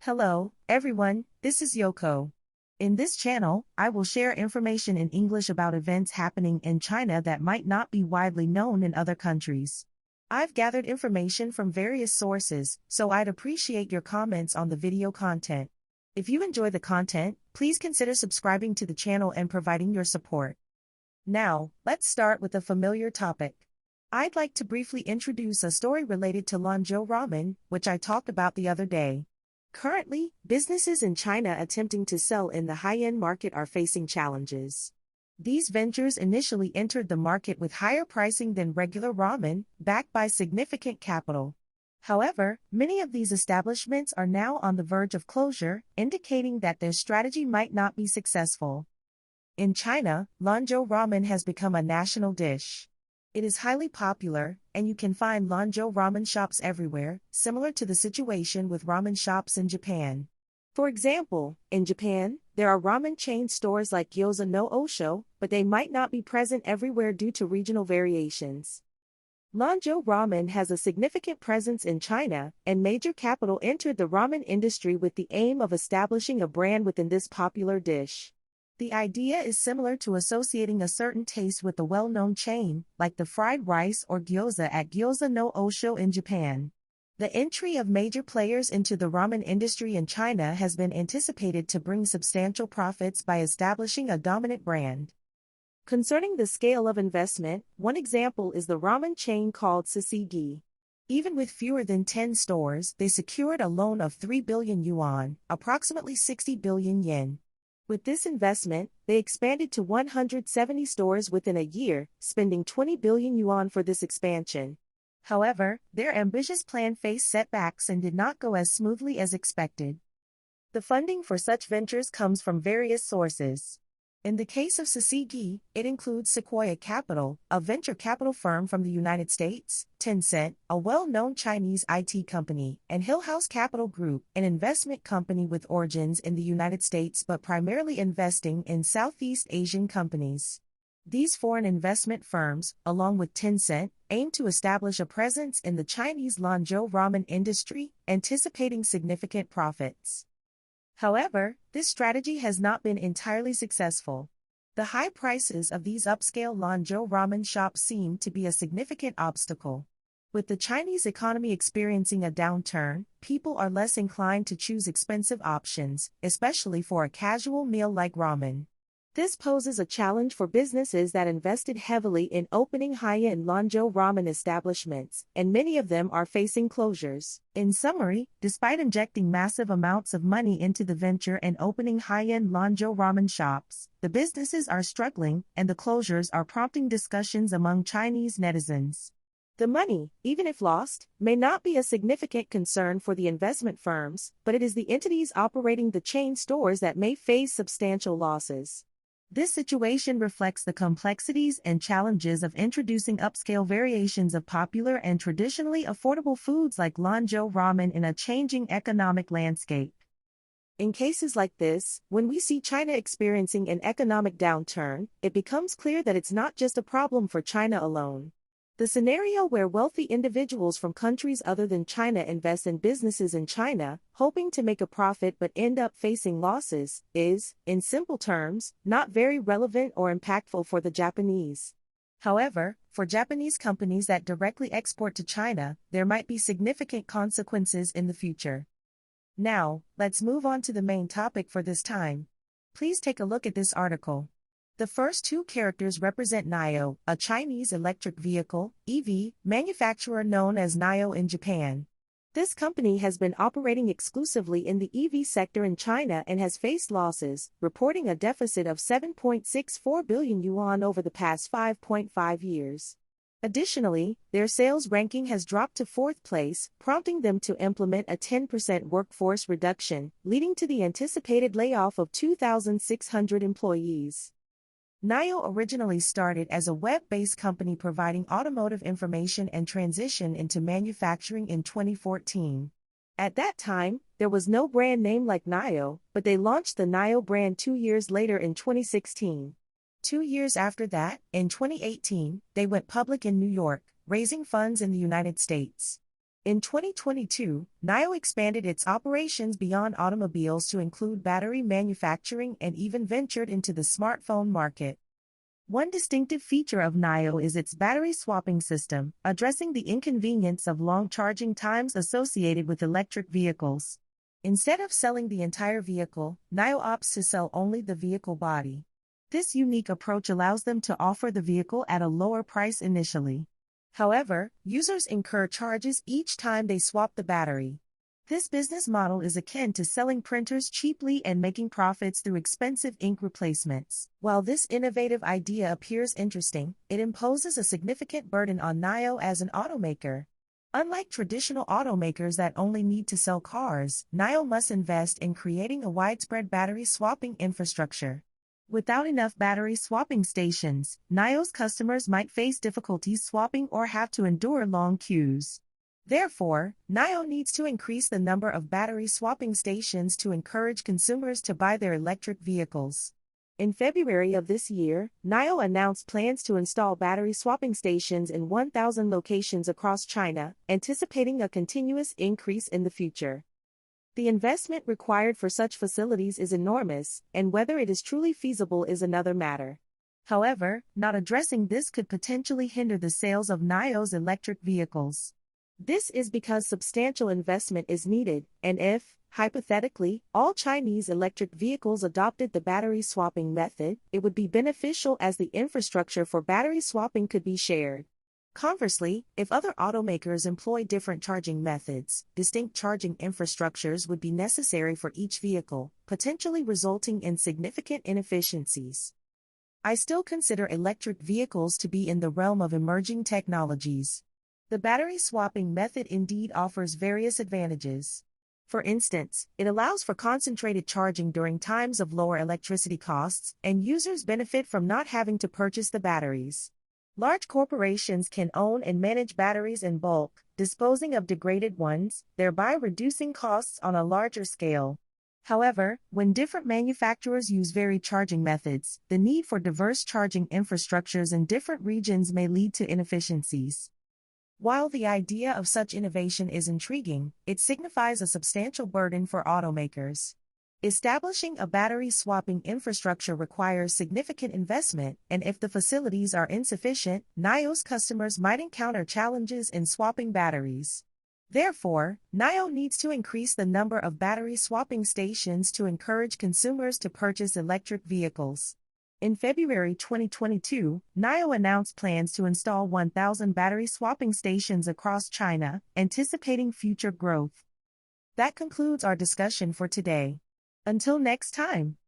Hello, everyone, this is Yoko. In this channel, I will share information in English about events happening in China that might not be widely known in other countries. I've gathered information from various sources, so I'd appreciate your comments on the video content. If you enjoy the content, please consider subscribing to the channel and providing your support. Now, let's start with a familiar topic. I'd like to briefly introduce a story related to Lanzhou ramen, which I talked about the other day. Currently, businesses in China attempting to sell in the high-end market are facing challenges. These ventures initially entered the market with higher pricing than regular ramen, backed by significant capital. However, many of these establishments are now on the verge of closure, indicating that their strategy might not be successful. In China, Lanzhou ramen has become a national dish. It is highly popular, and you can find Lanzhou ramen shops everywhere, similar to the situation with ramen shops in Japan. For example, in Japan, there are ramen chain stores like Guizhou no Osho, but they might not be present everywhere due to regional variations. Lanzhou ramen has a significant presence in China, and major capital entered the ramen industry with the aim of establishing a brand within this popular dish. The idea is similar to associating a certain taste with a well-known chain, like the fried rice or gyoza at Guizhou no Osho in Japan. The entry of major players into the ramen industry in China has been anticipated to bring substantial profits by establishing a dominant brand. Concerning the scale of investment, one example is the ramen chain called Sisigi. Even with fewer than 10 stores, they secured a loan of 3 billion yuan, approximately 60 billion yen. With this investment, they expanded to 170 stores within a year, spending 20 billion yuan for this expansion. However, their ambitious plan faced setbacks and did not go as smoothly as expected. The funding for such ventures comes from various sources. In the case of Sisigi, it includes Sequoia Capital, a venture capital firm from the United States, Tencent, a well-known Chinese IT company, and Hill House Capital Group, an investment company with origins in the United States but primarily investing in Southeast Asian companies. These foreign investment firms, along with Tencent, aim to establish a presence in the Chinese Lanzhou ramen industry, anticipating significant profits. However, this strategy has not been entirely successful. The high prices of these upscale Lanzhou ramen shops seem to be a significant obstacle. With the Chinese economy experiencing a downturn, people are less inclined to choose expensive options, especially for a casual meal like ramen. This poses a challenge for businesses that invested heavily in opening high-end Lanzhou ramen establishments, and many of them are facing closures. In summary, despite injecting massive amounts of money into the venture and opening high-end Lanzhou ramen shops, the businesses are struggling, and the closures are prompting discussions among Chinese netizens. The money, even if lost, may not be a significant concern for the investment firms, but it is the entities operating the chain stores that may face substantial losses. This situation reflects the complexities and challenges of introducing upscale variations of popular and traditionally affordable foods like Lanzhou ramen in a changing economic landscape. In cases like this, when we see China experiencing an economic downturn, it becomes clear that it's not just a problem for China alone. The scenario where wealthy individuals from countries other than China invest in businesses in China, hoping to make a profit but end up facing losses, is, in simple terms, not very relevant or impactful for the Japanese. However, for Japanese companies that directly export to China, there might be significant consequences in the future. Now, let's move on to the main topic for this time. Please take a look at this article. The first two characters represent NIO, a Chinese electric vehicle (EV) manufacturer known as NIO in Japan. This company has been operating exclusively in the EV sector in China and has faced losses, reporting a deficit of 7.64 billion yuan over the past 5.5 years. Additionally, their sales ranking has dropped to fourth place, prompting them to implement a 10% workforce reduction, leading to the anticipated layoff of 2,600 employees. NIO originally started as a web-based company providing automotive information and transition into manufacturing in 2014. At that time, there was no brand name like NIO, but they launched the NIO brand 2 years later in 2016. 2 years after that, in 2018, they went public in New York, raising funds in the United States. In 2022, NIO expanded its operations beyond automobiles to include battery manufacturing and even ventured into the smartphone market. One distinctive feature of NIO is its battery swapping system, addressing the inconvenience of long charging times associated with electric vehicles. Instead of selling the entire vehicle, NIO opts to sell only the vehicle body. This unique approach allows them to offer the vehicle at a lower price initially. However, users incur charges each time they swap the battery. This business model is akin to selling printers cheaply and making profits through expensive ink replacements. While this innovative idea appears interesting, it imposes a significant burden on NIO as an automaker. Unlike traditional automakers that only need to sell cars, NIO must invest in creating a widespread battery swapping infrastructure. Without enough battery swapping stations, NIO's customers might face difficulties swapping or have to endure long queues. Therefore, NIO needs to increase the number of battery swapping stations to encourage consumers to buy their electric vehicles. In February of this year, NIO announced plans to install battery swapping stations in 1,000 locations across China, anticipating a continuous increase in the future. The investment required for such facilities is enormous, and whether it is truly feasible is another matter. However, not addressing this could potentially hinder the sales of NIO's electric vehicles. This is because substantial investment is needed, and if, hypothetically, all Chinese electric vehicles adopted the battery swapping method, it would be beneficial as the infrastructure for battery swapping could be shared. Conversely, if other automakers employ different charging methods, distinct charging infrastructures would be necessary for each vehicle, potentially resulting in significant inefficiencies. I still consider electric vehicles to be in the realm of emerging technologies. The battery swapping method indeed offers various advantages. For instance, it allows for concentrated charging during times of lower electricity costs, and users benefit from not having to purchase the batteries. Large corporations can own and manage batteries in bulk, disposing of degraded ones, thereby reducing costs on a larger scale. However, when different manufacturers use varied charging methods, the need for diverse charging infrastructures in different regions may lead to inefficiencies. While the idea of such innovation is intriguing, it signifies a substantial burden for automakers. Establishing a battery swapping infrastructure requires significant investment, and if the facilities are insufficient, NIO's customers might encounter challenges in swapping batteries. Therefore, NIO needs to increase the number of battery swapping stations to encourage consumers to purchase electric vehicles. In February 2022, NIO announced plans to install 1,000 battery swapping stations across China, anticipating future growth. That concludes our discussion for today. Until next time.